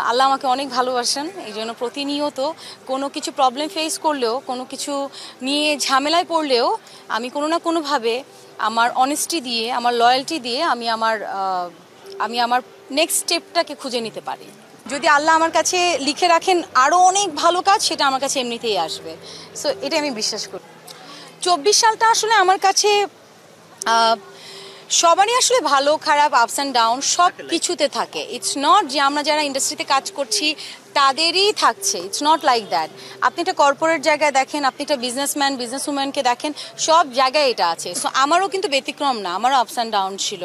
আল্লাহ আমাকে অনেক ভালোবাসেন, এই জন্য প্রতিনিয়ত কোনো কিছু প্রবলেম ফেস করলেও, কোনো কিছু নিয়ে ঝামেলায় পড়লেও আমি কোনো না কোনোভাবে আমার অনেস্টি দিয়ে, আমার লয়্যালটি দিয়ে আমি আমার নেক্সট স্টেপটাকে খুঁজে নিতে পারি। যদি আল্লাহ আমার কাছে লিখে রাখেন আরও অনেক ভালো কাজ, সেটা আমার কাছে এমনিতেই আসবে। সো এটা আমি বিশ্বাস করি। 24 সালটা আসলে আমার কাছে সবারই আসলে ভালো খারাপ আপস অ্যান্ড ডাউন সব কিছুতে থাকে। ইটস নট যে আমরা যারা ইন্ডাস্ট্রিতে কাজ করছি তাদেরই থাকছে, ইটস নট লাইক দ্যাট। আপনি একটা কর্পোরেট জায়গায় দেখেন, আপনি একটা বিজনেসম্যান বিজনেসউম্যানকে দেখেন, সব জায়গায় এটা আছে। সো আমারও কিন্তু ব্যতিক্রম না, আমারও আপস অ্যান্ড ডাউন ছিল।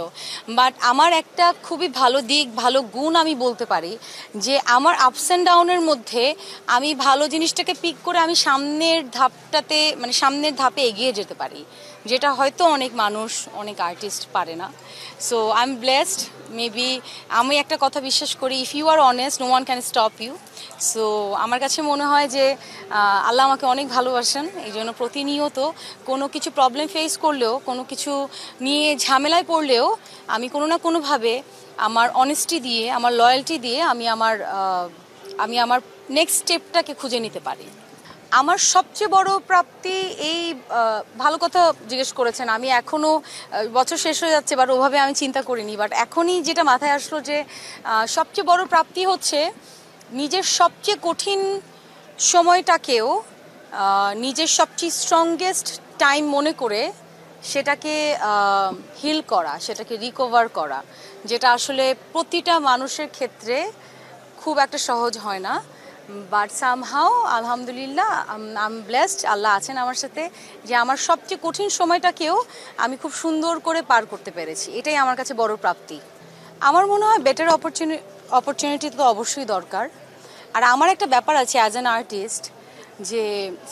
বাট আমার একটা খুবই ভালো দিক, ভালো গুণ আমি বলতে পারি যে আমার আপস অ্যান্ড ডাউনের মধ্যে আমি ভালো জিনিসটাকে পিক করে আমি সামনের ধাপে এগিয়ে যেতে পারি, যেটা হয়তো অনেক মানুষ, অনেক আর্টিস্ট পারে না। So I am blessed. Maybe আমি একটা কথা বিশ্বাস করি, if you are honest no one can stop you. So আমার কাছে মনে হয় যে আল্লাহ আমাকে অনেক ভালোবাসেন, এই জন্য প্রতিনিয়ত কোনো কিছু প্রবলেম ফেস করলেও, কোনো কিছু নিয়ে ঝামেলায় পড়লেও আমি কোনো না কোনোভাবে আমার অনেস্টি দিয়ে, আমার লয়্যালটি দিয়ে আমি আমার নেক্সট স্টেপটাকে খুঁজে নিতে পারি। আমার সবচেয়ে বড় প্রাপ্তি এই ভালো কথা জিজ্ঞেস করেছেন। আমি এখনও বছর শেষ হয়ে যাচ্ছে, বাট ওভাবে আমি চিন্তা করিনি। বাট এখনই যেটা মাথায় আসলো যে সবচেয়ে বড় প্রাপ্তি হচ্ছে নিজের সবচেয়ে কঠিন সময়টাকেও নিজের সবচেয়ে স্ট্রংগেস্ট টাইম মনে করে সেটাকে হিল করা, সেটাকে রিকভার করা, যেটা আসলে প্রতিটা মানুষের ক্ষেত্রে খুব একটা সহজ হয় না। বাট সামহাও আলহামদুলিল্লাহ আই এম ব্লেসড, আল্লাহ আছেন আমার সাথে, যে আমার সবচেয়ে কঠিন সময়টাকেও আমি খুব সুন্দর করে পার করতে পেরেছি। এটাই আমার কাছে বড় প্রাপ্তি। আমার মনে হয় বেটার অপরচুনিটি তো অবশ্যই দরকার। আর আমার একটা ব্যাপার আছে অ্যাজ অ্যান আর্টিস্ট, যে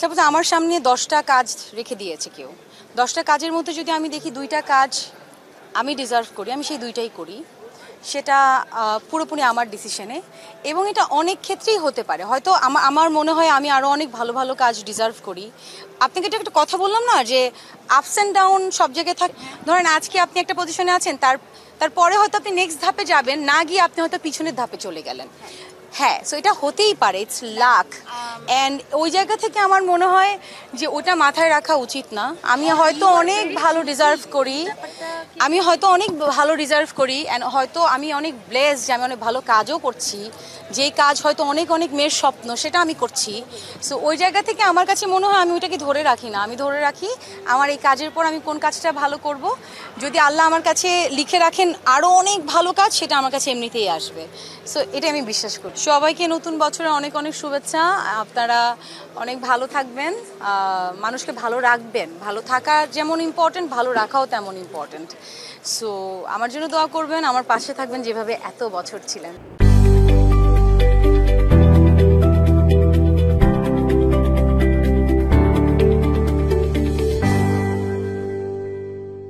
সাপোজ আমার সামনে 10টা কাজ রেখে দিয়েছে কেউ, 10টা কাজের মধ্যে যদি আমি দেখি 2টা কাজ আমি ডিজার্ভ করি, আমি সেই 2টাই করি। সেটা পুরোপুরি আমার ডিসিশনে, এবং এটা অনেক ক্ষেত্রেই হতে পারে। হয়তো আমার মনে হয় আমি আরও অনেক ভালো ভালো কাজ ডিজার্ভ করি। আপনাকে এটা একটা কথা বললাম না যে আপস অ্যান্ড ডাউন সব জায়গায় থাকে। ধরেন আজকে আপনি একটা পজিশনে আছেন, তারপরে হয়তো আপনি নেক্সট ধাপে যাবেন, না গিয়ে আপনি হয়তো পিছনের ধাপে চলে গেলেন। হ্যাঁ, সো এটা হতেই পারে, ইটস লাক। অ্যান্ড ওই জায়গা থেকে আমার মনে হয় যে ওটা মাথায় রাখা উচিত না। আমি হয়তো অনেক ভালো ডিজার্ভ করি, অ্যান্ড হয়তো আমি অনেক ব্লেসড যে আমি অনেক ভালো কাজও করছি, যেই কাজ হয়তো অনেক অনেক মেয়ের স্বপ্ন সেটা আমি করছি। সো ওই জায়গা থেকে আমার কাছে মনে হয় আমি ওইটাকে ধরে রাখি না, আমি ধরে রাখি আমার এই কাজের পর আমি কোন কাজটা ভালো করব। যদি আল্লাহ আমার কাছে লিখে রাখেন আরও অনেক ভালো কাজ, সেটা আমার কাছে এমনিতেই আসবে। সো এটা আমি বিশ্বাস করি। সবাইকে নতুন বছরে অনেক অনেক শুভেচ্ছা। আপনারা অনেক ভালো থাকবেন, মানুষকে ভালো রাখবেন। ভালো থাকা যেমন ইম্পর্টেন্ট, ভালো রাখাও তেমন ইম্পর্টেন্ট। সো আমার জন্য দোয়া করবেন, আমার পাশে থাকবেন যেভাবে এত বছর ছিলেন।